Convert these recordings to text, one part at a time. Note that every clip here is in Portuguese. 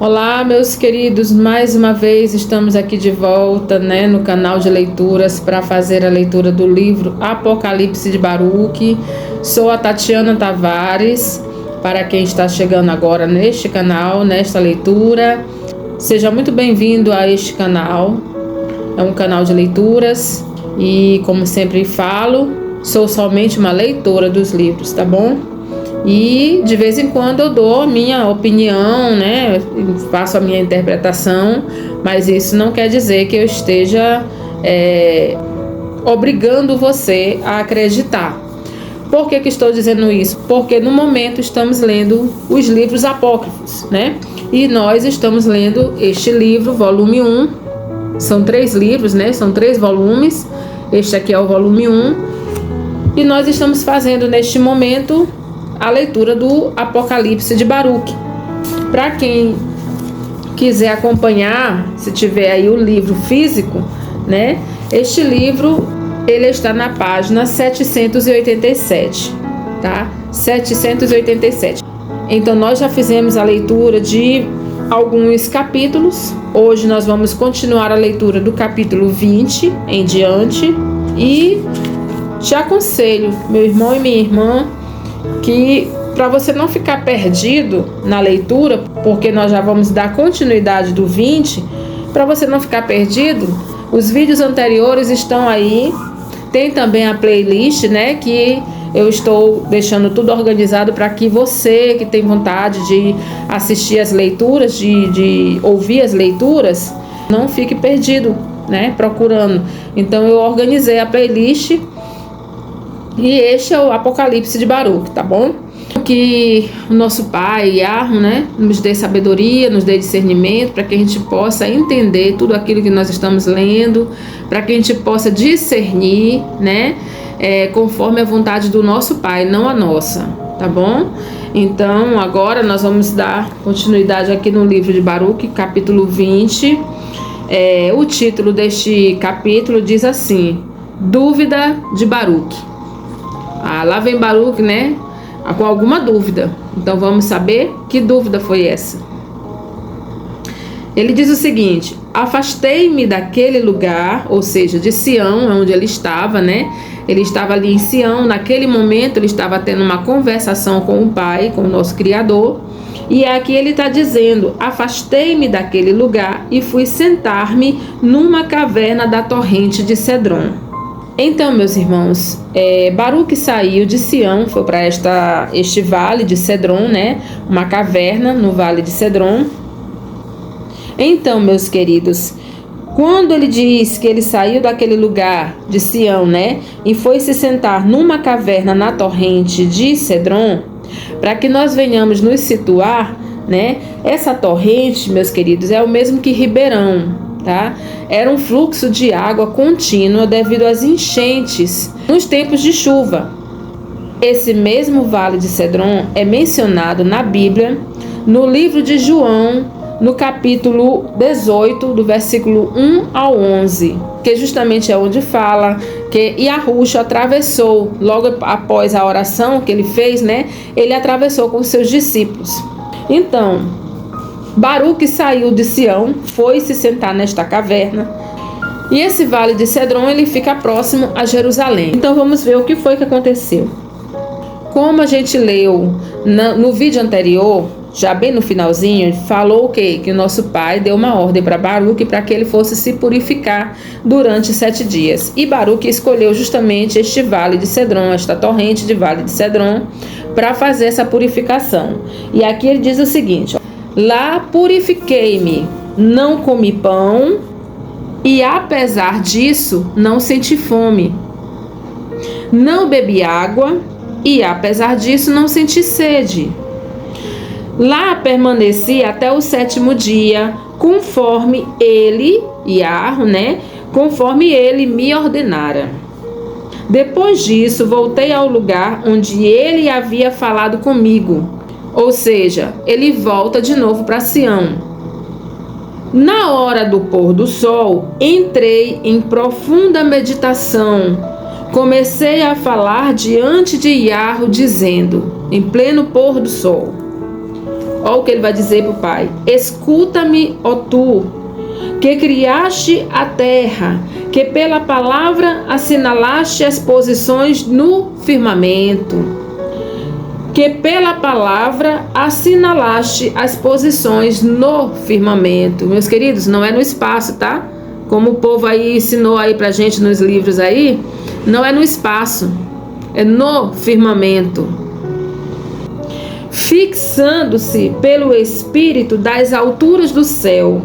Olá, meus queridos, mais uma vez estamos aqui de volta, no canal de leituras para fazer a leitura do livro Apocalipse de Baruque. Sou a Tatiana Tavares, para quem está chegando agora neste canal, nesta leitura. Seja muito bem-vindo a este canal, é um canal de leituras e, como sempre falo, sou somente uma leitora dos livros, tá bom? E de vez em quando eu dou a minha opinião, faço a minha interpretação, mas isso não quer dizer que eu esteja obrigando você a acreditar. Por que estou dizendo isso? Porque no momento estamos lendo os livros apócrifos, E nós estamos lendo este livro, volume 1, são 3 livros, São 3 volumes, este aqui é o volume 1, e nós estamos fazendo neste momento a leitura do Apocalipse de Baruque. Para quem quiser acompanhar, se tiver aí o livro físico, este livro, ele está na página 787, tá? 787. Então, nós já fizemos a leitura de alguns capítulos. Hoje nós vamos continuar a leitura do capítulo 20 em diante. E te aconselho, meu irmão e minha irmã, que para você não ficar perdido na leitura, porque nós já vamos dar continuidade do 20, para você não ficar perdido, os vídeos anteriores estão aí, tem também a playlist, que eu estou deixando tudo organizado para que você que tem vontade de assistir as leituras, de ouvir as leituras, não fique perdido, procurando. Então eu organizei a playlist. E este é o Apocalipse de Baruque, tá bom? Que o nosso Pai, Yahweh, nos dê sabedoria, nos dê discernimento, para que a gente possa entender tudo aquilo que nós estamos lendo, para que a gente possa discernir, conforme a vontade do nosso Pai, não a nossa, tá bom? Então, agora nós vamos dar continuidade aqui no livro de Baruque, capítulo 20. O título deste capítulo diz assim: Dúvida de Baruque. Lá vem Baruque, com alguma dúvida. Então vamos saber que dúvida foi essa. Ele diz o seguinte: afastei-me daquele lugar, ou seja, de Sião, onde ele estava, Ele estava ali em Sião, naquele momento ele estava tendo uma conversação com o Pai, com o nosso Criador. E aqui ele está dizendo: afastei-me daquele lugar e fui sentar-me numa caverna da torrente de Cedron. Então, meus irmãos, Baruque saiu de Sião, foi para este vale de Cedron, uma caverna no vale de Cedron. Então, meus queridos, quando ele diz que ele saiu daquele lugar de Sião, e foi se sentar numa caverna na torrente de Cedron, para que nós venhamos nos situar, essa torrente, meus queridos, é o mesmo que Ribeirão. Era um fluxo de água contínua devido às enchentes nos tempos de chuva. Esse mesmo vale de Cedron é mencionado na Bíblia, no livro de João, no capítulo 18, do versículo 1 ao 11, que justamente é onde fala que Yahushua atravessou, logo após a oração que ele fez, ele atravessou com seus discípulos. Então, Baruque saiu de Sião, foi se sentar nesta caverna. E esse vale de Cedron, ele fica próximo a Jerusalém. Então vamos ver o que foi que aconteceu. Como a gente leu no vídeo anterior, já bem no finalzinho, falou que o nosso Pai deu uma ordem para Baruque para que ele fosse se purificar durante 7 dias. E Baruque escolheu justamente este vale de Cedron, esta torrente de vale de Cedron, para fazer essa purificação. E aqui ele diz o seguinte: lá purifiquei-me, não comi pão, e apesar disso não senti fome. Não bebi água, e apesar disso não senti sede. Lá permaneci até o 7º dia, conforme ele, Yahweh, conforme ele me ordenara. Depois disso, voltei ao lugar onde ele havia falado comigo. Ou seja, ele volta de novo para Sião. Na hora do pôr do sol, entrei em profunda meditação. Comecei a falar diante de Yahweh, dizendo, em pleno pôr do sol: Olha o que ele vai dizer para o pai: escuta-me, ó tu, que criaste a terra, que pela palavra assinalaste as posições no firmamento. Que pela palavra assinalaste as posições no firmamento. Meus queridos, não é no espaço, tá? Como o povo aí ensinou aí pra gente nos livros aí, não é no espaço, é no firmamento. Fixando-se pelo Espírito das alturas do céu.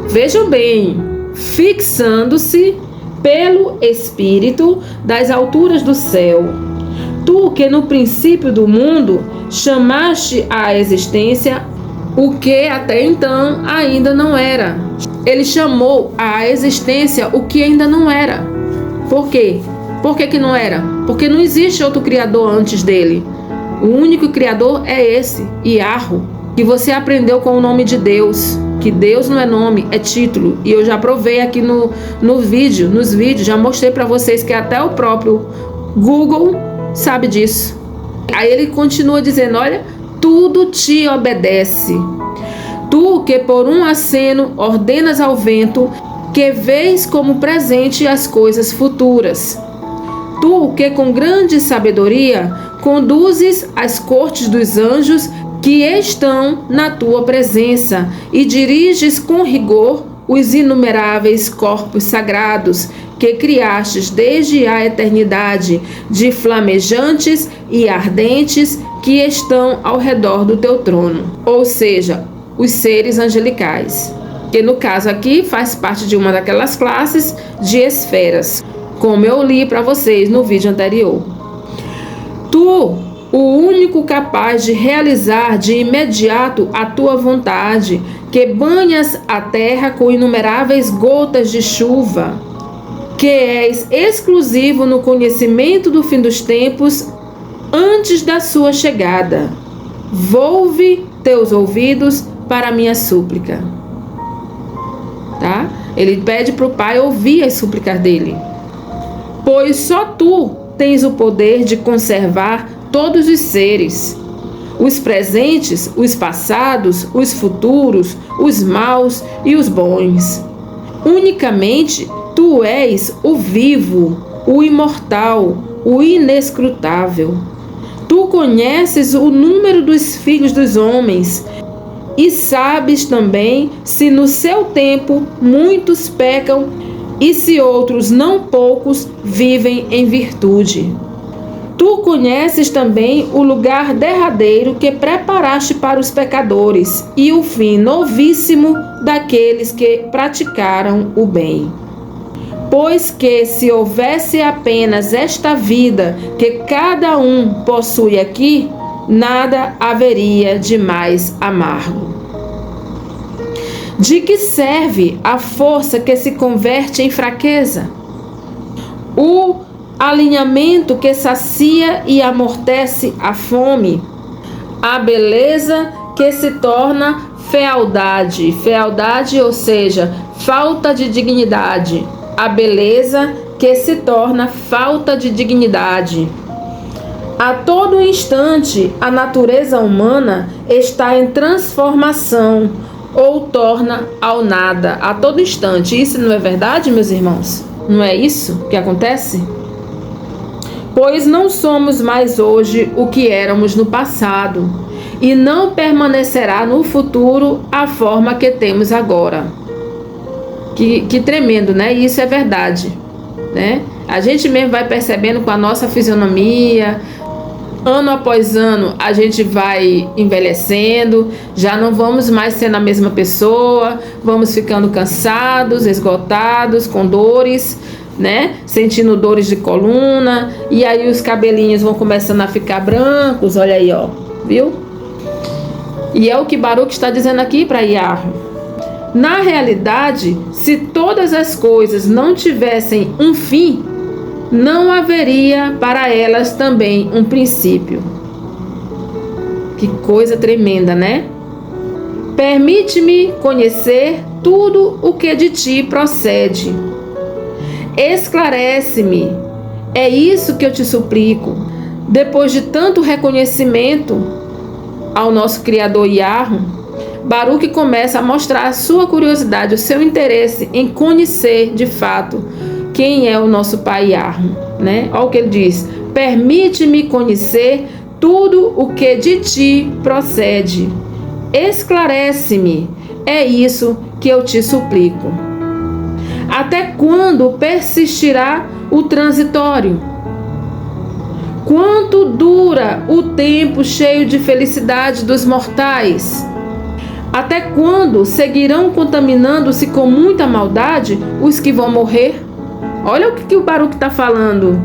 Vejam bem, fixando-se pelo Espírito das alturas do céu. Tu que no princípio do mundo chamaste à existência o que até então ainda não era. Ele chamou à existência o que ainda não era. Por quê? Por que não era? Porque não existe outro criador antes dele. O único criador é esse, Iarro, que você aprendeu com o nome de Deus. Que Deus não é nome, é título. E eu já provei aqui nos vídeos, já mostrei para vocês que até o próprio Google sabe disso. Aí ele continua dizendo: olha, tudo te obedece. Tu que por um aceno ordenas ao vento, que vês como presente as coisas futuras. Tu que com grande sabedoria conduzes as cortes dos anjos que estão na tua presença e diriges com rigor os inumeráveis corpos sagrados que criastes desde a eternidade, de flamejantes e ardentes que estão ao redor do teu trono, ou seja, os seres angelicais, que no caso aqui faz parte de uma daquelas classes de esferas, como eu li para vocês no vídeo anterior. Tu, o único capaz de realizar de imediato a tua vontade, que banhas a terra com inumeráveis gotas de chuva, que és exclusivo no conhecimento do fim dos tempos antes da sua chegada. Volve teus ouvidos para a minha súplica. Tá? Ele pede para o pai ouvir as súplicas dele. Pois só tu tens o poder de conservar todos os seres, os presentes, os passados, os futuros, os maus e os bons. Unicamente tu és o vivo, o imortal, o inescrutável. Tu conheces o número dos filhos dos homens e sabes também se no seu tempo muitos pecam e se outros não poucos vivem em virtude. Tu conheces também o lugar derradeiro que preparaste para os pecadores e o fim novíssimo daqueles que praticaram o bem. Pois que se houvesse apenas esta vida que cada um possui aqui, nada haveria de mais amargo. De que serve a força que se converte em fraqueza? O alinhamento que sacia e amortece a fome? A beleza que se torna fealdade, ou seja, falta de dignidade. A beleza que se torna falta de dignidade. A todo instante, a natureza humana está em transformação ou torna ao nada. A todo instante. Isso não é verdade, meus irmãos? Não é isso que acontece? Pois não somos mais hoje o que éramos no passado, e não permanecerá no futuro a forma que temos agora. Que tremendo, né? Isso é verdade, né? A gente mesmo vai percebendo com a nossa fisionomia, ano após ano a gente vai envelhecendo, já não vamos mais sendo a mesma pessoa, vamos ficando cansados, esgotados, com dores, né? Sentindo dores de coluna, e aí os cabelinhos vão começando a ficar brancos, olha aí, ó, viu? E é o que Baruch está dizendo aqui para Iarro. Na realidade, se todas as coisas não tivessem um fim, não haveria para elas também um princípio. Que coisa tremenda, né? Permite-me conhecer tudo o que de ti procede. Esclarece-me. É isso que eu te suplico. Depois de tanto reconhecimento, ao nosso Criador Yahweh, Baruque começa a mostrar a sua curiosidade, o seu interesse em conhecer de fato quem é o nosso Pai Yahweh, né? Olha o que ele diz: permite-me conhecer tudo o que de ti procede. Esclarece-me, é isso que eu te suplico. Até quando persistirá o transitório? Quanto dura o tempo cheio de felicidade dos mortais? Até quando seguirão contaminando-se com muita maldade os que vão morrer? Olha o que o Baruque está falando.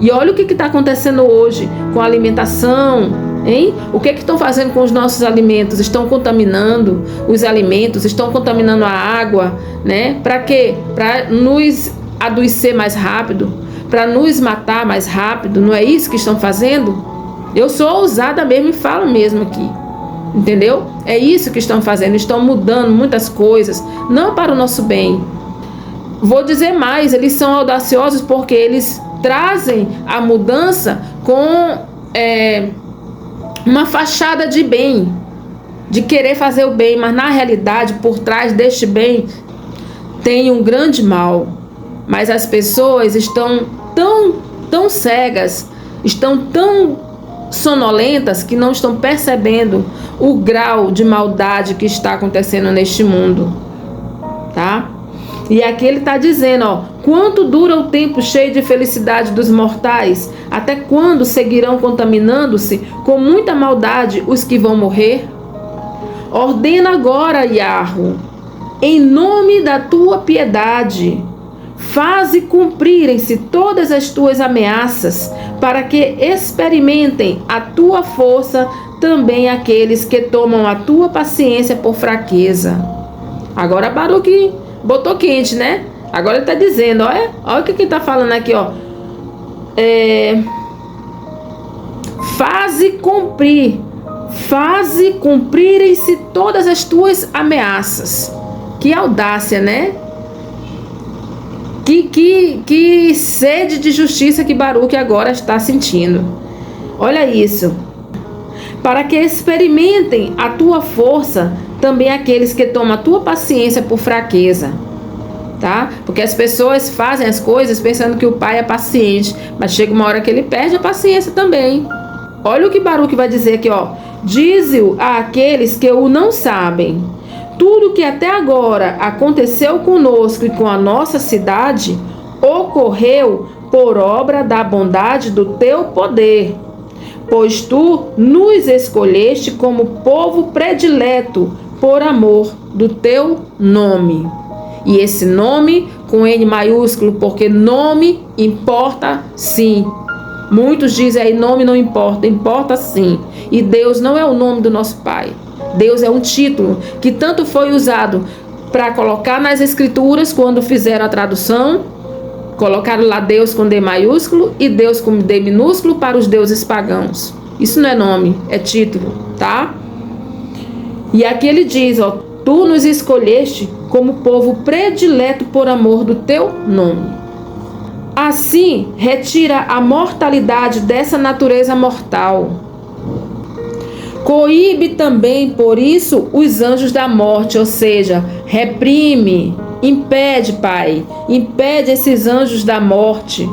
E olha o que está acontecendo hoje com a alimentação, hein? O que estão fazendo com os nossos alimentos? Estão contaminando os alimentos, estão contaminando a água, né? Para quê? Para nos adoecer mais rápido, para nos matar mais rápido. Não é isso que estão fazendo? Eu sou ousada mesmo e falo mesmo aqui. Entendeu? É isso que estão fazendo. Estão mudando muitas coisas, não para o nosso bem. Vou dizer mais, eles são audaciosos porque eles trazem a mudança com uma fachada de bem, de querer fazer o bem, mas na realidade, por trás deste bem, tem um grande mal. Mas as pessoas estão tão cegas, estão tão sonolentas que não estão percebendo o grau de maldade que está acontecendo neste mundo, tá? E aqui ele está dizendo, ó, quanto dura o tempo cheio de felicidade dos mortais? Até quando seguirão contaminando-se com muita maldade os que vão morrer? Ordena agora, Yahweh, em nome da tua piedade, faze cumprirem-se todas as tuas ameaças, para que experimentem a tua força também aqueles que tomam a tua paciência por fraqueza. Agora Baruque botou quente, né? Agora ele está dizendo, olha o que ele está falando aqui, ó. Faze cumprirem-se todas as tuas ameaças. Que audácia, né? Que sede de justiça que Baruque agora está sentindo. Olha isso. Para que experimentem a tua força também aqueles que tomam a tua paciência por fraqueza, tá? Porque as pessoas fazem as coisas pensando que o pai é paciente, mas chega uma hora que ele perde a paciência também. Olha o que Baruque vai dizer aqui, ó. Dize-o àqueles que o não sabem. Tudo que até agora aconteceu conosco e com a nossa cidade ocorreu por obra da bondade do teu poder, pois tu nos escolheste como povo predileto por amor do teu nome. E esse nome com N maiúsculo, porque nome importa sim. Muitos dizem aí nome não importa, importa sim. E Deus não é o nome do nosso Pai. Deus é um título que tanto foi usado para colocar nas escrituras quando fizeram a tradução, colocaram lá Deus com D maiúsculo e Deus com D minúsculo para os deuses pagãos. Isso não é nome, é título, tá? E aqui ele diz, ó, tu nos escolheste como povo predileto por amor do teu nome. Assim, retira a mortalidade dessa natureza mortal. Coíbe também, por isso, os anjos da morte, ou seja, reprime, impede, Pai, impede esses anjos da morte.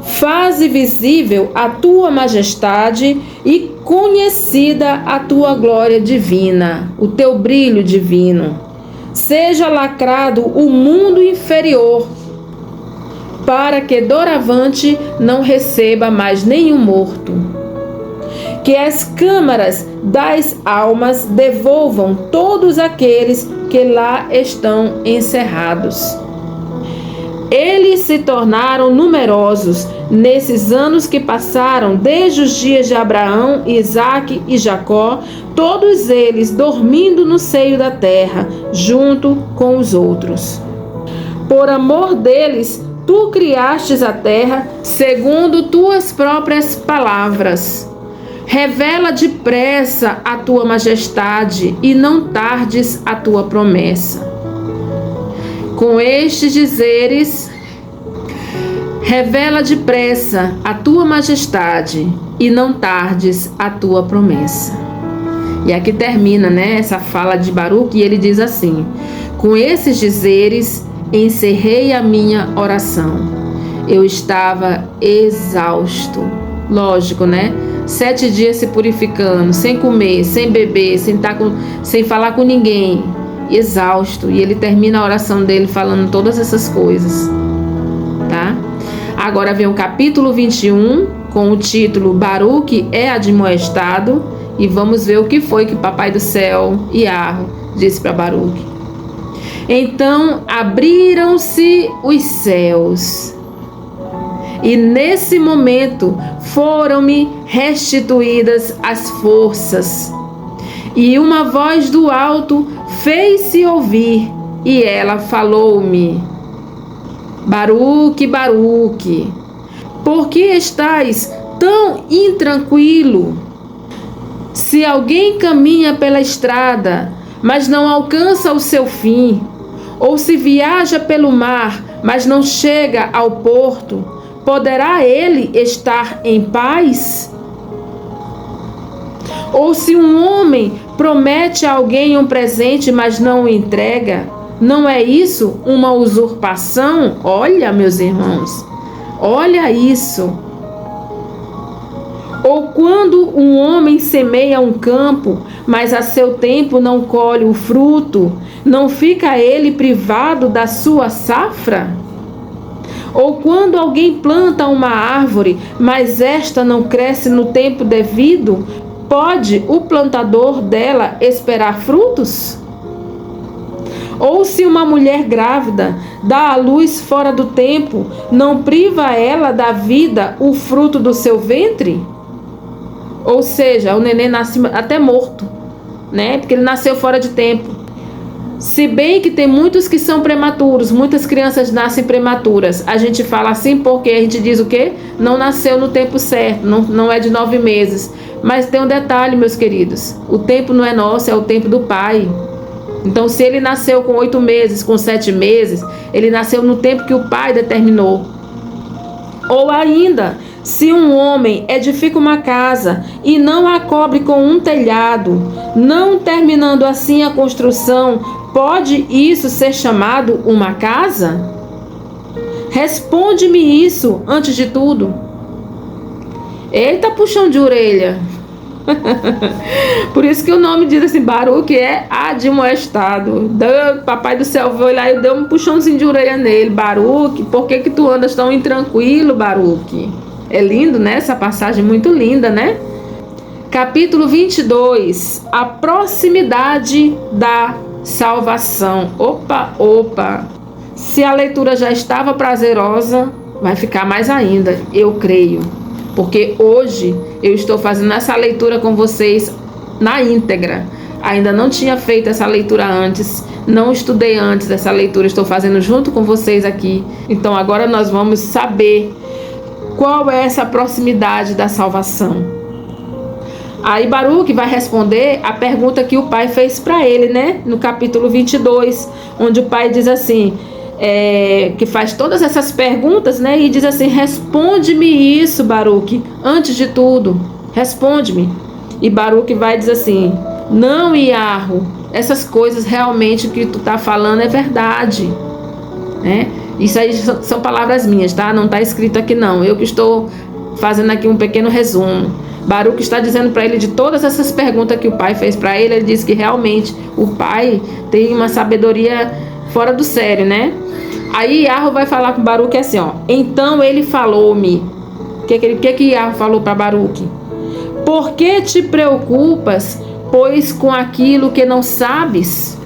Faze visível a tua majestade e conhecida a tua glória divina, o teu brilho divino. Seja lacrado o mundo inferior, para que doravante não receba mais nenhum morto. Que as câmaras das almas devolvam todos aqueles que lá estão encerrados. Eles se tornaram numerosos nesses anos que passaram desde os dias de Abraão, Isaque e Jacó, todos eles dormindo no seio da terra, junto com os outros. Por amor deles, tu criastes a terra segundo tuas próprias palavras. Revela depressa a tua majestade e não tardes a tua promessa. Com estes dizeres, revela depressa a tua majestade e não tardes a tua promessa. E aqui termina, né, essa fala de Baruque, e ele diz assim: com esses dizeres encerrei a minha oração. Eu estava exausto. Lógico, né? 7 dias se purificando, sem comer, sem beber, sem falar com ninguém, exausto. E ele termina a oração dele falando todas essas coisas, tá? Agora vem o capítulo 21, com o título Baruque é admoestado, e vamos ver o que foi que o Papai do Céu, Iarro, disse para Baruque. Então abriram-se os céus, e nesse momento foram-me restituídas as forças, e uma voz do alto fez-se ouvir, e ela falou-me: Baruque, Baruque, por que estás tão intranquilo? Se alguém caminha pela estrada, mas não alcança o seu fim, ou se viaja pelo mar, mas não chega ao porto, poderá ele estar em paz? Ou se um homem promete a alguém um presente, mas não o entrega, não é isso uma usurpação? Olha, meus irmãos, olha isso. Ou quando um homem semeia um campo, mas a seu tempo não colhe o fruto, não fica ele privado da sua safra? Ou quando alguém planta uma árvore, mas esta não cresce no tempo devido, pode o plantador dela esperar frutos? Ou se uma mulher grávida dá à luz fora do tempo, não priva ela da vida o fruto do seu ventre? Ou seja, o neném nasce até morto, né? Porque ele nasceu fora de tempo. Se bem que tem muitos que são prematuros, muitas crianças nascem prematuras. A gente fala assim porque a gente diz o quê? Não nasceu no tempo certo, não é de 9 meses. Mas tem um detalhe, meus queridos. O tempo não é nosso, é o tempo do Pai. Então, se ele nasceu com 8 meses, com 7 meses, ele nasceu no tempo que o Pai determinou. Ou ainda, se um homem edifica uma casa e não a cobre com um telhado, não terminando assim a construção, pode isso ser chamado uma casa? Responde-me isso antes de tudo. Eita, puxão de orelha. Por isso que o nome diz assim, Baruque é admoestado. Papai do Céu foi lá e deu um puxãozinho de orelha nele. Baruque, por que tu andas tão intranquilo, Baruque? É lindo, né? Essa passagem muito linda, né? Capítulo 22. A proximidade da salvação. Opa. Se a leitura já estava prazerosa, vai ficar mais ainda, eu creio. Porque hoje eu estou fazendo essa leitura com vocês na íntegra. Ainda não tinha feito essa leitura antes, não estudei antes dessa leitura, estou fazendo junto com vocês aqui. Então agora nós vamos saber qual é essa proximidade da salvação. Aí Baruque vai responder a pergunta que o pai fez para ele, né? No capítulo 22, onde o pai diz assim... que faz todas essas perguntas, né? E diz assim: responde-me isso, Baruque, antes de tudo, responde-me. E Baruque vai dizer assim: não, Iarro, essas coisas realmente que tu tá falando é verdade, né? Isso aí são palavras minhas, tá? Não tá escrito aqui não, eu que estou fazendo aqui um pequeno resumo. Baruque está dizendo para ele de todas essas perguntas que o pai fez para ele. Ele diz que realmente o pai tem uma sabedoria fora do sério, né? Aí Iarro vai falar com Baruque assim, ó: então ele falou-me. O que Iarro falou para Baruque? Por que te preocupas, pois, com aquilo que não sabes?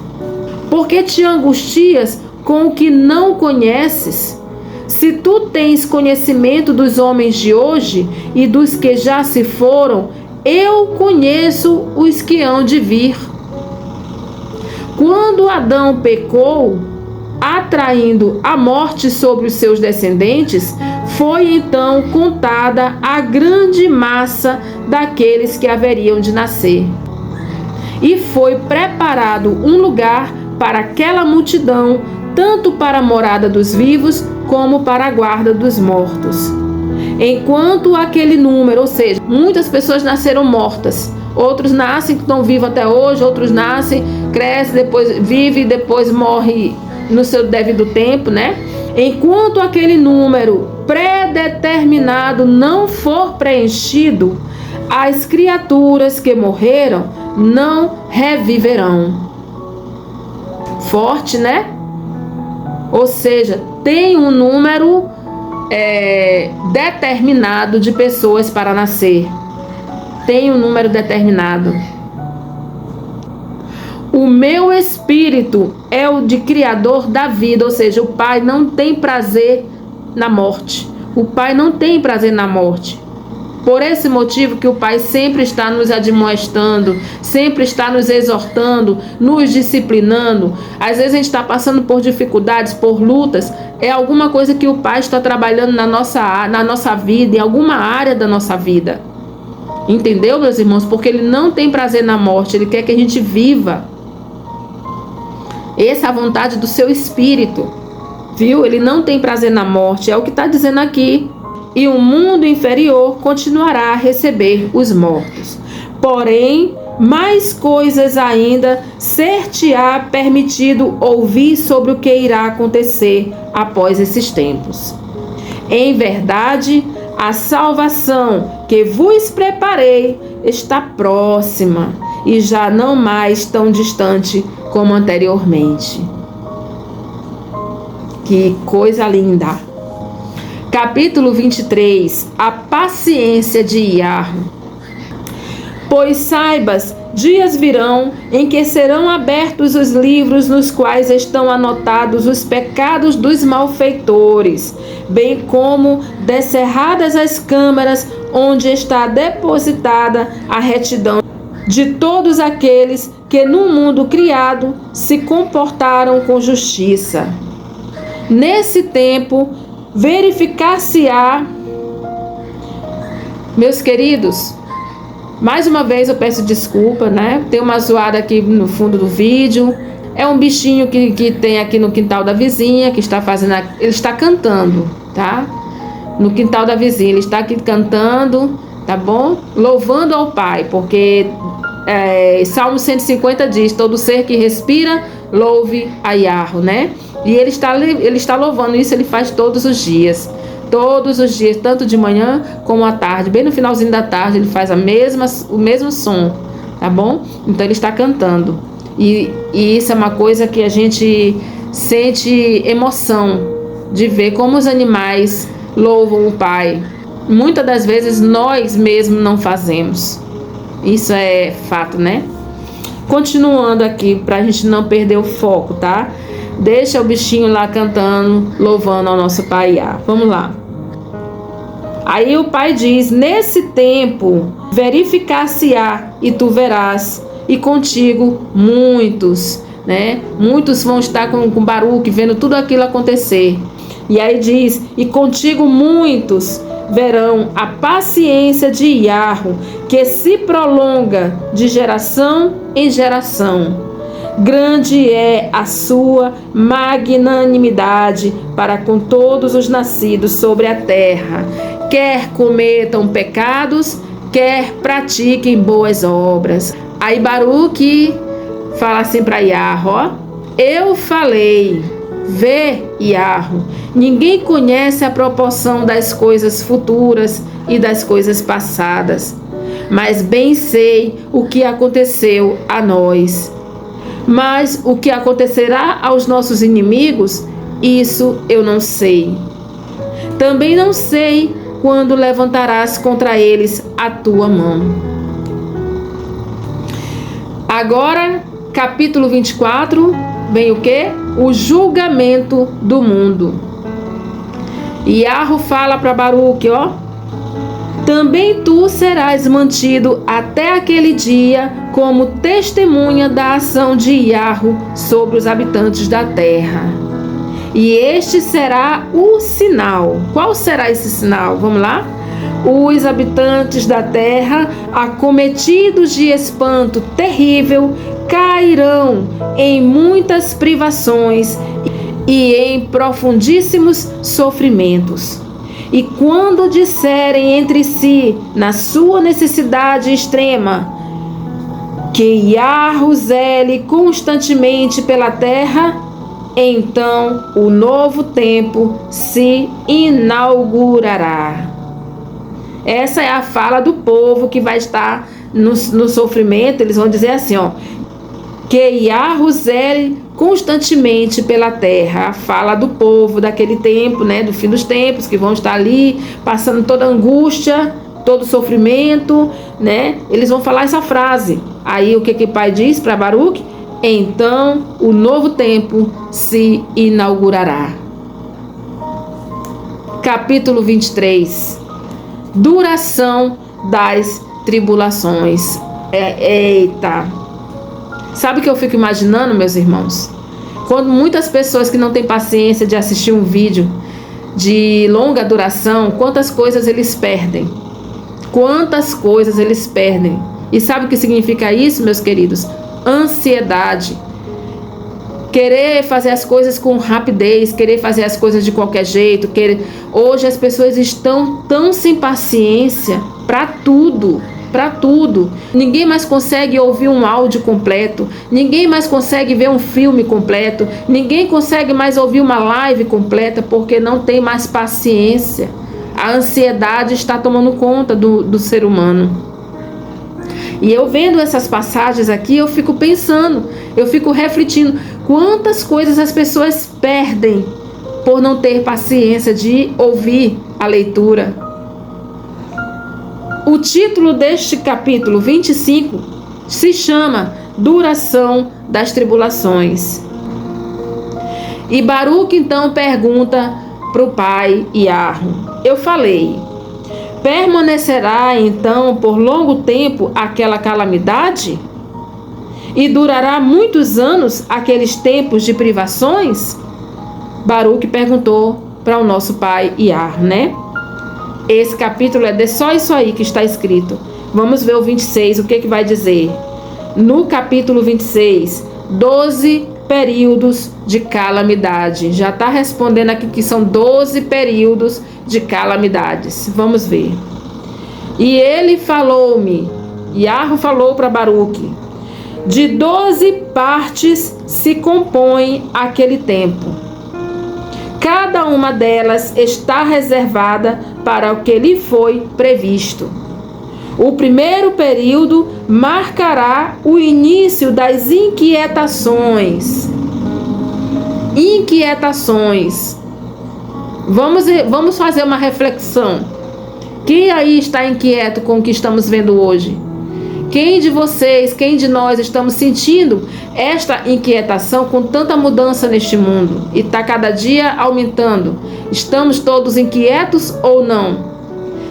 Por que te angustias com o que não conheces? Se tu tens conhecimento dos homens de hoje e dos que já se foram, eu conheço os que hão de vir. Quando Adão pecou, atraindo a morte sobre os seus descendentes, foi então contada a grande massa daqueles que haveriam de nascer. E foi preparado um lugar para aquela multidão, tanto para a morada dos vivos, como para a guarda dos mortos. Enquanto aquele número, ou seja, muitas pessoas nasceram mortas, Outros nascem, que estão vivos até hoje, outros nascem, crescem, depois vive, depois morre no seu devido tempo, né? Enquanto aquele número predeterminado não for preenchido, as criaturas que morreram não reviverão. Forte, né? Ou seja, tem um número determinado de pessoas para nascer. Tem um número determinado. O meu espírito é o de criador da vida, ou seja, o Pai não tem prazer na morte. O Pai não tem prazer na morte. Por esse motivo que o Pai sempre está nos admoestando, sempre está nos exortando, nos disciplinando. Às vezes a gente está passando por dificuldades, por lutas. É alguma coisa que o Pai está trabalhando na nossa vida, em alguma área da nossa vida. Entendeu, meus irmãos? Porque Ele não tem prazer na morte, Ele quer que a gente viva. Essa é a vontade do seu espírito, viu? Ele não tem prazer na morte, é o que está dizendo aqui. E o mundo inferior continuará a receber os mortos. Porém, mais coisas ainda ser-te-á permitido ouvir sobre o que irá acontecer após esses tempos. Em verdade, a salvação que vos preparei está próxima e já não mais tão distante como anteriormente. Que coisa linda! Capítulo 23. A paciência de Iarro. Pois saibas, dias virão em que serão abertos os livros nos quais estão anotados os pecados dos malfeitores, bem como descerradas as câmaras onde está depositada a retidão de todos aqueles que no mundo criado se comportaram com justiça. Nesse tempo, verificar-se-á, meus queridos, mais uma vez eu peço desculpa, né? Tem uma zoada aqui no fundo do vídeo. É um bichinho que tem aqui no quintal da vizinha, que está fazendo, ele está cantando, tá? No quintal da vizinha, ele está aqui cantando, tá bom? Louvando ao Pai, porque Salmo 150 diz: todo ser que respira, louve a Iarro, né? E ele está louvando, isso ele faz todos os dias, tanto de manhã como à tarde, bem no finalzinho da tarde ele faz o mesmo som, tá bom? Então ele está cantando, e isso é uma coisa que a gente sente emoção de ver como os animais louvam o Pai. Muitas das vezes nós mesmos não fazemos, isso é fato, né? Continuando aqui, para a gente não perder o foco, tá? Deixa o bichinho lá cantando, louvando ao nosso Pai. Vamos lá. Aí o Pai diz: nesse tempo verificar-se-á e tu verás, e contigo muitos, né? Muitos vão estar com Baruque, vendo tudo aquilo acontecer. E aí diz: e contigo muitos verão a paciência de Iarro, que se prolonga de geração em geração. Grande é a sua magnanimidade para com todos os nascidos sobre a terra, quer cometam pecados, quer pratiquem boas obras. Aí Baruque fala assim para Iarro, ó: eu falei, vê, Iarro, ninguém conhece a proporção das coisas futuras e das coisas passadas, mas bem sei o que aconteceu a nós. Mas o que acontecerá aos nossos inimigos, isso eu não sei. Também não sei quando levantarás contra eles a tua mão. Agora, capítulo 24, vem o quê? O julgamento do mundo. Iarro fala para Baruque, ó: também tu serás mantido até aquele dia como testemunha da ação de Iarro sobre os habitantes da terra. E este será o sinal. Qual será esse sinal? Vamos lá? Os habitantes da terra, acometidos de espanto terrível, cairão em muitas privações e em profundíssimos sofrimentos. E quando disserem entre si, na sua necessidade extrema, que Yahweh zele constantemente pela terra, então o novo tempo se inaugurará. Essa é a fala do povo que vai estar no sofrimento. Eles vão dizer assim, ó, que Yahweh zele constantemente pela terra. A fala do povo daquele tempo, né, do fim dos tempos, que vão estar ali passando toda angústia, todo sofrimento, né? Eles vão falar essa frase. Aí o que o pai diz para Baruque? Então o novo tempo se inaugurará. Capítulo 23. Duração das tribulações. Eita! Sabe o que eu fico imaginando, meus irmãos? Quando muitas pessoas que não têm paciência de assistir um vídeo de longa duração, quantas coisas eles perdem. Quantas coisas eles perdem. E sabe o que significa isso, meus queridos? Ansiedade. Querer fazer as coisas com rapidez, querer fazer as coisas de qualquer jeito. Hoje as pessoas estão tão sem paciência para tudo. Para tudo. Ninguém mais consegue ouvir um áudio completo. Ninguém mais consegue ver um filme completo. Ninguém consegue mais ouvir uma live completa porque não tem mais paciência. A ansiedade está tomando conta do ser humano. E eu vendo essas passagens aqui, eu fico pensando, eu fico refletindo quantas coisas as pessoas perdem por não ter paciência de ouvir a leitura. O título deste capítulo 25 se chama Duração das Tribulações. E Baruque então pergunta para o pai Yahweh: eu falei, permanecerá então por longo tempo aquela calamidade? E durará muitos anos aqueles tempos de privações? Baruque perguntou para o nosso pai Yahweh, né? Esse capítulo é só isso aí que está escrito. Vamos ver o 26, o que vai dizer. No capítulo 26, 12 períodos de calamidade. Já está respondendo aqui que são 12 períodos de calamidades. Vamos ver. E ele falou-me, Yahweh falou para Baruque, de 12 partes se compõe aquele tempo. Cada uma delas está reservada para o que lhe foi previsto. O primeiro período marcará o início das inquietações. Inquietações. Vamos fazer uma reflexão. Quem aí está inquieto com o que estamos vendo hoje? Quem de vocês, quem de nós estamos sentindo esta inquietação com tanta mudança neste mundo? E está cada dia aumentando. Estamos todos inquietos ou não?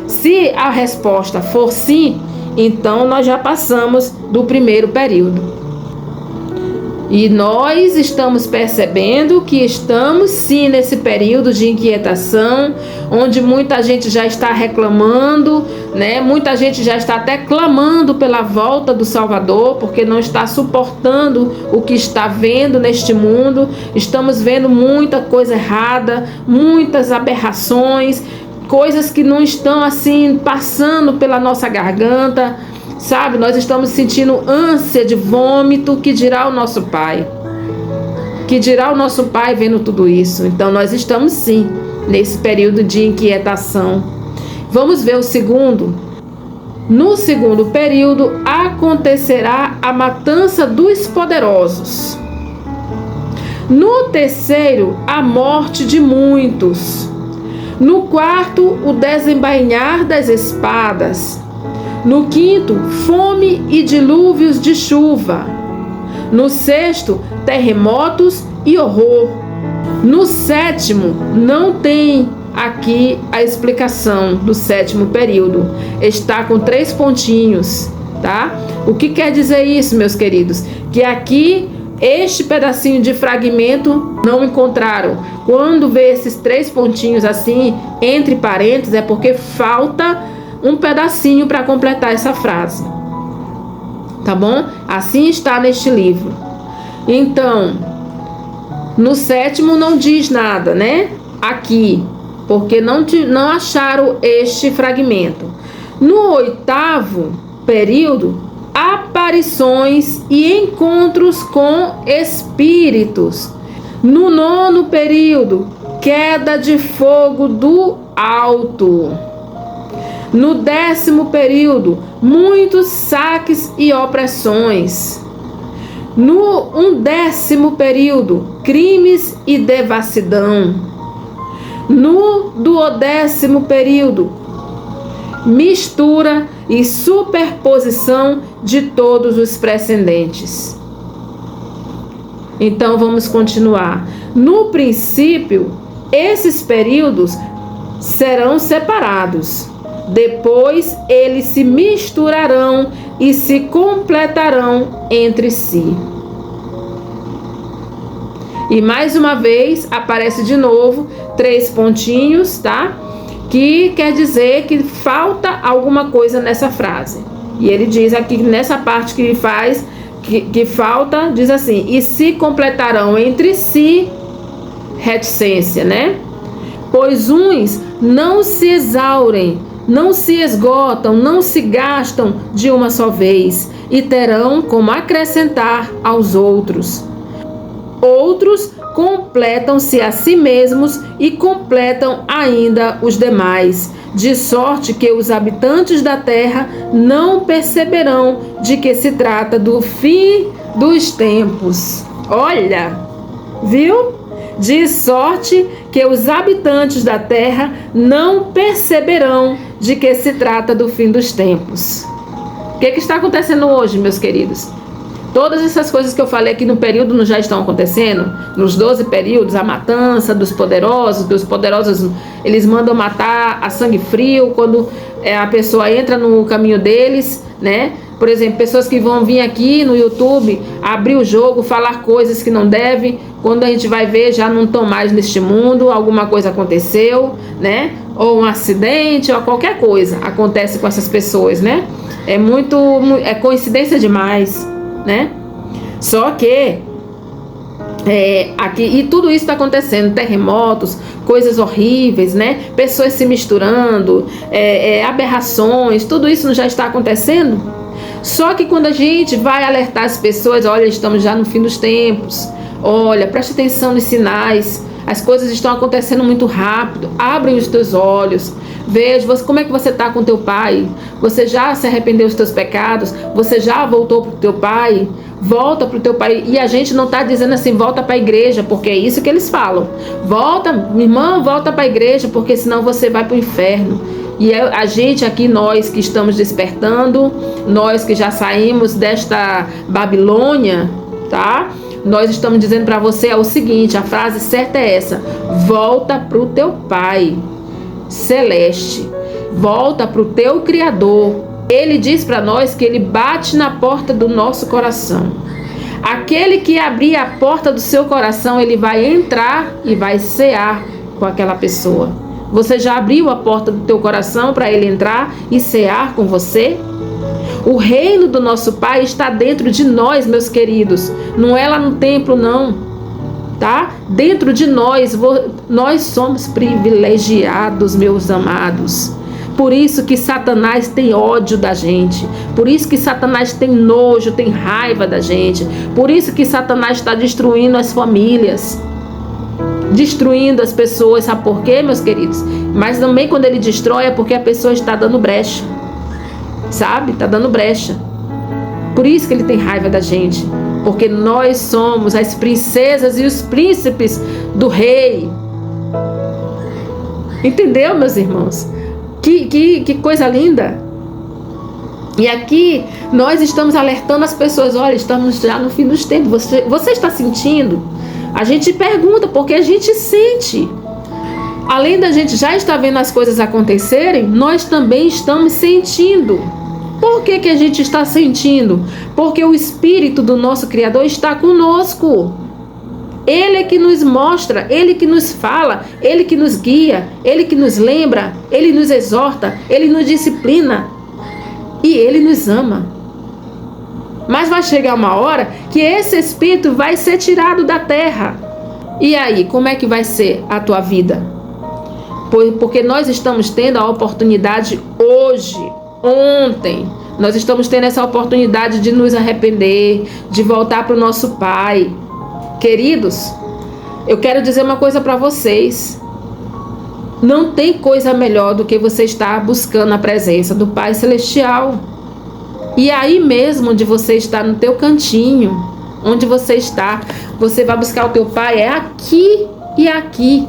Se a resposta for sim, então nós já passamos do primeiro período. E nós estamos percebendo que estamos sim nesse período de inquietação, onde muita gente já está reclamando, né? Muita gente já está até clamando pela volta do Salvador, porque não está suportando o que está vendo neste mundo. Estamos vendo muita coisa errada, muitas aberrações, coisas que não estão assim passando pela nossa garganta. Sabe, nós estamos sentindo ânsia de vômito, que dirá o nosso pai? Que dirá o nosso pai vendo tudo isso? Então nós estamos sim nesse período de inquietação. Vamos ver o segundo. No segundo período acontecerá a matança dos poderosos. No terceiro, a morte de muitos. No quarto, o desembainhar das espadas. No quinto, fome e dilúvios de chuva. No sexto, terremotos e horror. No sétimo, não tem aqui a explicação do sétimo período. Está com 3 pontinhos, tá? O que quer dizer isso, meus queridos? Que aqui, este pedacinho de fragmento não encontraram. Quando vê esses 3 pontinhos assim, entre parênteses, é porque falta um pedacinho para completar essa frase, tá bom? Assim está neste livro. Então, no sétimo não diz nada, né? Aqui, porque não acharam este fragmento. No oitavo período, aparições e encontros com espíritos. No 9º período, queda de fogo do alto. No 10º período, muitos saques e opressões. No 11º período, crimes e devassidão. No 12º período, mistura e superposição de todos os precedentes. Então vamos continuar. No princípio, esses períodos serão separados. Depois eles se misturarão e se completarão entre si. E mais uma vez aparece de novo 3 pontinhos, tá? Que quer dizer que falta alguma coisa nessa frase. E ele diz aqui nessa parte que faz que falta, diz assim: e se completarão entre si, reticência, né? Pois uns não se exaurem, não se esgotam, não se gastam de uma só vez, e terão como acrescentar aos outros. Outros completam-se a si mesmos e completam ainda os demais, de sorte que os habitantes da terra não perceberão de que se trata do fim dos tempos. Olha, viu? De sorte que os habitantes da terra não perceberão de que se trata do fim dos tempos. O que está acontecendo hoje, meus queridos? Todas essas coisas que eu falei aqui no período não já estão acontecendo? Nos 12 períodos, a matança dos poderosos, que os poderosos eles mandam matar a sangue frio quando a pessoa entra no caminho deles, né? Por exemplo, pessoas que vão vir aqui no YouTube, abrir o jogo, falar coisas que não devem, quando a gente vai ver já não estão mais neste mundo, alguma coisa aconteceu, né? Ou um acidente, ou qualquer coisa acontece com essas pessoas, né? É coincidência demais, né? Só que aqui, e tudo isso está acontecendo, terremotos, coisas horríveis, né? Pessoas se misturando, aberrações, tudo isso não já está acontecendo? Só que quando a gente vai alertar as pessoas, olha, estamos já no fim dos tempos, olha, preste atenção nos sinais, as coisas estão acontecendo muito rápido, abre os teus olhos, veja como é que você está com teu pai, você já se arrependeu dos teus pecados, você já voltou para o teu pai, volta para o teu pai. E a gente não está dizendo assim, volta para a igreja, porque é isso que eles falam, volta, minha irmã, volta para a igreja, porque senão você vai para o inferno. E a gente aqui, nós que estamos despertando, nós que já saímos desta Babilônia, tá? Nós estamos dizendo para você o seguinte, a frase certa é essa: volta para o teu Pai Celeste, volta para o teu Criador. Ele diz para nós que ele bate na porta do nosso coração. Aquele que abrir a porta do seu coração, ele vai entrar e vai cear com aquela pessoa. Você já abriu a porta do teu coração para ele entrar e cear com você? O reino do nosso Pai está dentro de nós, meus queridos. Não é lá no templo, não. Tá? Dentro de nós, nós somos privilegiados, meus amados. Por isso que Satanás tem ódio da gente. Por isso que Satanás tem nojo, tem raiva da gente. Por isso que Satanás está destruindo as famílias, destruindo as pessoas. Sabe por quê, meus queridos? Mas também quando ele destrói é porque a pessoa está dando brecha. Sabe? Está dando brecha. Por isso que ele tem raiva da gente. Porque nós somos as princesas e os príncipes do rei. Entendeu, meus irmãos? Que coisa linda. E aqui nós estamos alertando as pessoas. Olha, estamos já no fim dos tempos. Você está sentindo? A gente pergunta porque a gente sente. Além da gente já estar vendo as coisas acontecerem, nós também estamos sentindo. Por que a gente está sentindo? Porque o Espírito do nosso Criador está conosco. Ele é que nos mostra, Ele que nos fala, Ele que nos guia, Ele que nos lembra, Ele nos exorta, Ele nos disciplina e Ele nos ama. Mas vai chegar uma hora que esse Espírito vai ser tirado da terra. E aí, como é que vai ser a tua vida? Porque nós estamos tendo a oportunidade hoje, ontem, Nós estamos tendo essa oportunidade de nos arrepender, de voltar para o nosso Pai. Queridos, eu quero dizer uma coisa para vocês. Não tem coisa melhor do que você estar buscando a presença do Pai Celestial. E aí mesmo onde você está, no teu cantinho, onde você está, você vai buscar o teu Pai, é aqui e aqui.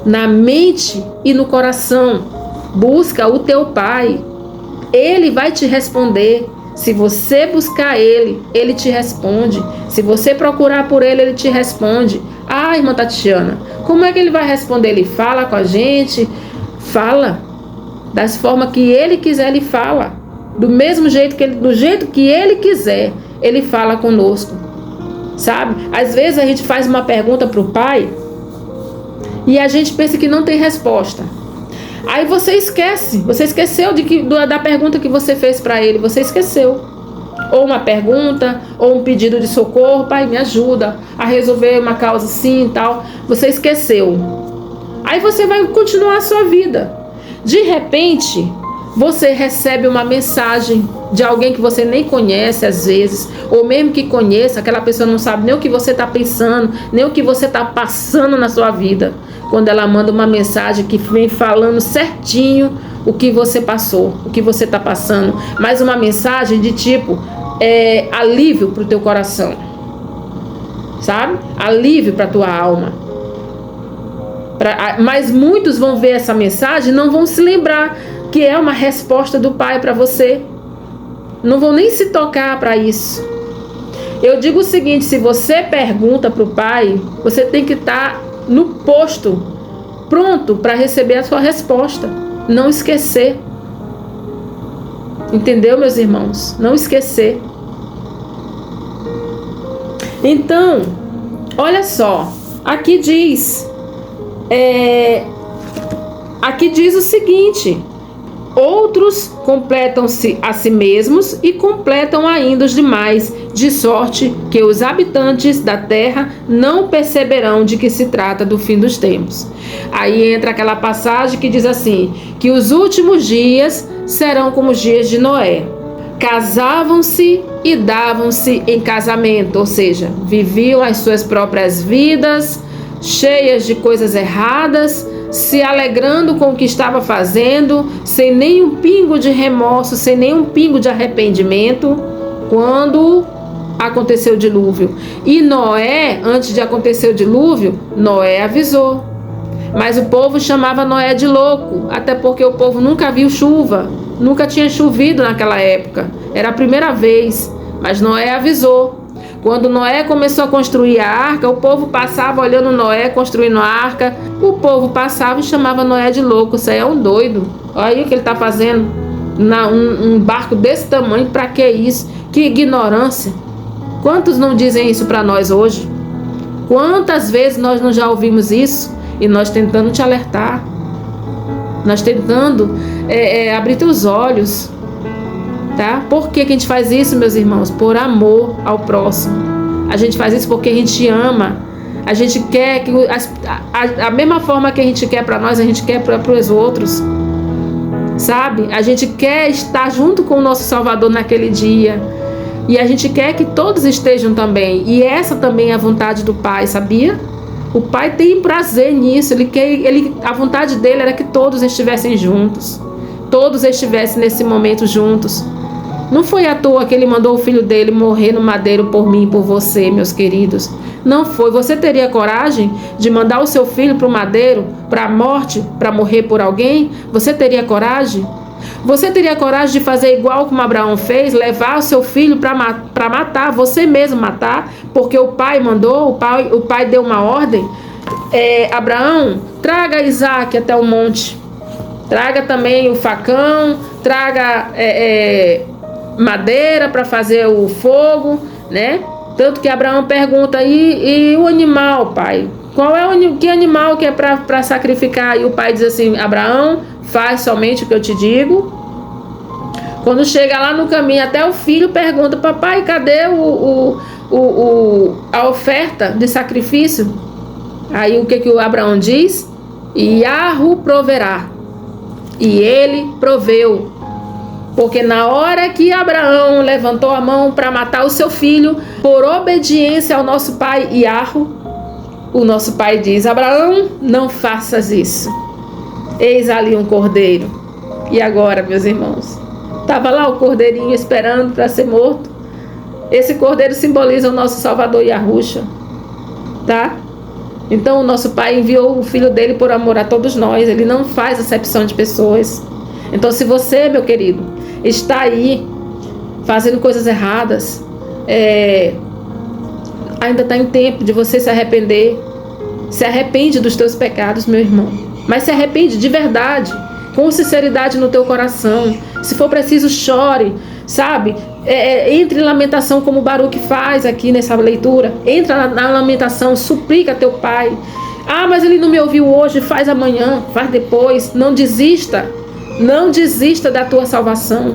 Na mente e no coração. Busca o teu Pai. Ele vai te responder. Se você buscar Ele, Ele te responde. Se você procurar por Ele, Ele te responde. Ah, irmã Tatiana, como é que Ele vai responder? Ele fala com a gente? Fala. Das formas que Ele quiser, Ele fala. Do mesmo jeito que do jeito que Ele quiser, Ele fala conosco. Sabe? Às vezes a gente faz uma pergunta para o Pai e a gente pensa que não tem resposta. Aí você esqueceu da pergunta que você fez para Ele, você esqueceu. Ou uma pergunta, ou um pedido de socorro, Pai, me ajuda a resolver uma causa assim e tal. Você esqueceu. Aí você vai continuar a sua vida. De repente, você recebe uma mensagem de alguém que você nem conhece às vezes, ou mesmo que conheça, aquela pessoa não sabe nem o que você está pensando, nem o que você está passando na sua vida. Quando ela manda uma mensagem que vem falando certinho o que você passou, o que você está passando, mas uma mensagem de tipo alívio para o teu coração, sabe? Alívio para a tua alma. Mas muitos vão ver essa mensagem e não vão se lembrar que é uma resposta do Pai para você. Não vão nem se tocar para isso. Eu digo o seguinte, se você pergunta para o Pai, você tem que estar no posto, pronto para receber a sua resposta. Não esquecer. Entendeu, meus irmãos? Não esquecer. Então, olha só, aqui diz o seguinte: outros completam-se a si mesmos e completam ainda os demais, de sorte que os habitantes da terra não perceberão de que se trata do fim dos tempos. Aí entra aquela passagem que diz assim, que os últimos dias serão como os dias de Noé. Casavam-se e davam-se em casamento, ou seja, viviam as suas próprias vidas, cheias de coisas erradas, se alegrando com o que estava fazendo, sem nenhum pingo de remorso, sem nenhum pingo de arrependimento, quando aconteceu o dilúvio. E Noé, antes de acontecer o dilúvio, Noé avisou. Mas o povo chamava Noé de louco, até porque o povo nunca viu chuva, nunca tinha chovido naquela época, era a primeira vez, mas Noé avisou. Quando Noé começou a construir a arca, o povo passava olhando Noé construindo a arca, o povo passava e chamava Noé de louco. Isso aí é um doido, olha aí o que ele está fazendo, um barco desse tamanho, para que isso? Que ignorância. Quantos não dizem isso para nós hoje? Quantas vezes nós não já ouvimos isso? E nós tentando te alertar, nós tentando abrir teus olhos, tá? Por que a gente faz isso, meus irmãos? Por amor ao próximo. A gente faz isso porque a gente ama. A gente quer que a mesma forma que a gente quer para nós, a gente quer para os outros, sabe? A gente quer estar junto com o nosso Salvador naquele dia. E a gente quer que todos estejam também. E essa também é a vontade do Pai, sabia? O Pai tem prazer nisso. A vontade dele era que todos estivessem juntos. Todos estivessem nesse momento juntos. Não foi à toa que ele mandou o filho dele morrer no madeiro por mim e por você, meus queridos. Não foi. Você teria coragem de mandar o seu filho para o madeiro, para a morte, para morrer por alguém? Você teria coragem? Você teria coragem de fazer igual como Abraão fez, levar o seu filho para matar, você mesmo matar, porque o pai mandou, o pai deu uma ordem? Abraão, traga Isaac até o monte, traga também o facão, traga madeira para fazer o fogo, né? Tanto que Abraão pergunta, e o animal, pai? Que animal que é para sacrificar? E o pai diz assim, Abraão, faz somente o que eu te digo. Quando chega lá no caminho, até o filho pergunta, papai, cadê a oferta de sacrifício? Aí o que o Abraão diz? Yahweh proverá. E ele proveu. Porque na hora que Abraão levantou a mão para matar o seu filho, por obediência ao nosso pai Iarro, o nosso pai diz: Abraão, não faças isso. Eis ali um cordeiro. E agora, meus irmãos, estava lá o cordeirinho esperando para ser morto. Esse cordeiro simboliza o nosso Salvador Yahushua, tá? Então o nosso pai enviou o filho dele por amor a todos nós. Ele não faz acepção de pessoas. Então, se você, meu querido, está aí fazendo coisas erradas, ainda está em tempo de você se arrepender. Se arrepende dos teus pecados, meu irmão, mas se arrepende de verdade, com sinceridade no teu coração. Se for preciso, chore, sabe? Entre em lamentação, como o Baruque faz aqui nessa leitura. Entra na lamentação, suplica teu pai. Ah, mas ele não me ouviu hoje. Faz amanhã, faz depois. Não desista. Não desista da tua salvação,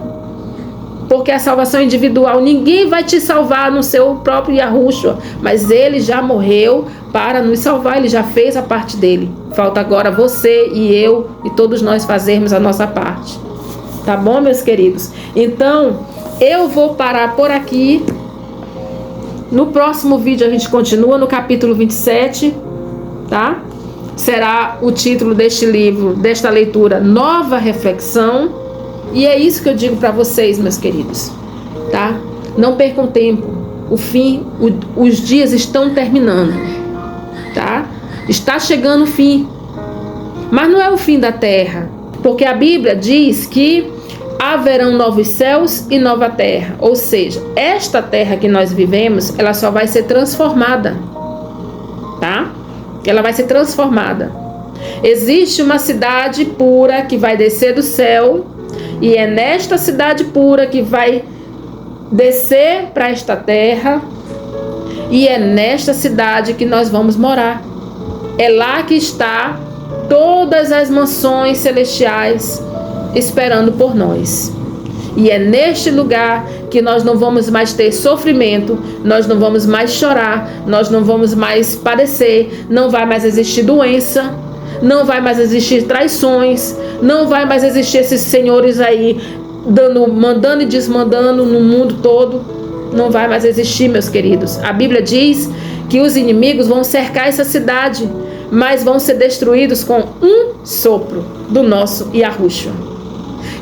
porque a salvação é individual. Ninguém vai te salvar no seu próprio Yahushua, mas ele já morreu para nos salvar. Ele já fez a parte dele. Falta agora você e eu e todos nós fazermos a nossa parte. Tá bom, meus queridos? Então, eu vou parar por aqui. No próximo vídeo a gente continua no capítulo 27, tá? Será o título deste livro, desta leitura, Nova Reflexão. E é isso que eu digo para vocês, meus queridos, tá? Não percam tempo. O fim, os dias estão terminando, tá? Está chegando o fim. Mas não é o fim da terra, porque a Bíblia diz que haverão novos céus e nova terra. Ou seja, esta terra que nós vivemos, ela só vai ser transformada, tá? Ela vai ser transformada. Existe uma cidade pura que vai descer do céu, e é nesta cidade pura que vai descer para esta terra, e é nesta cidade que nós vamos morar. É lá que está todas as mansões celestiais esperando por nós. E é neste lugar que nós não vamos mais ter sofrimento, nós não vamos mais chorar, nós não vamos mais padecer, não vai mais existir doença, não vai mais existir traições, não vai mais existir esses senhores aí mandando e desmandando no mundo todo. Não vai mais existir, meus queridos. A Bíblia diz que os inimigos vão cercar essa cidade, mas vão ser destruídos com um sopro do nosso Yahushua.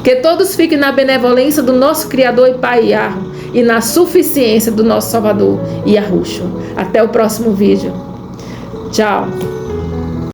Que todos fiquem na benevolência do nosso Criador e Pai Yahweh e na suficiência do nosso Salvador Yahushua. Até o próximo vídeo. Tchau.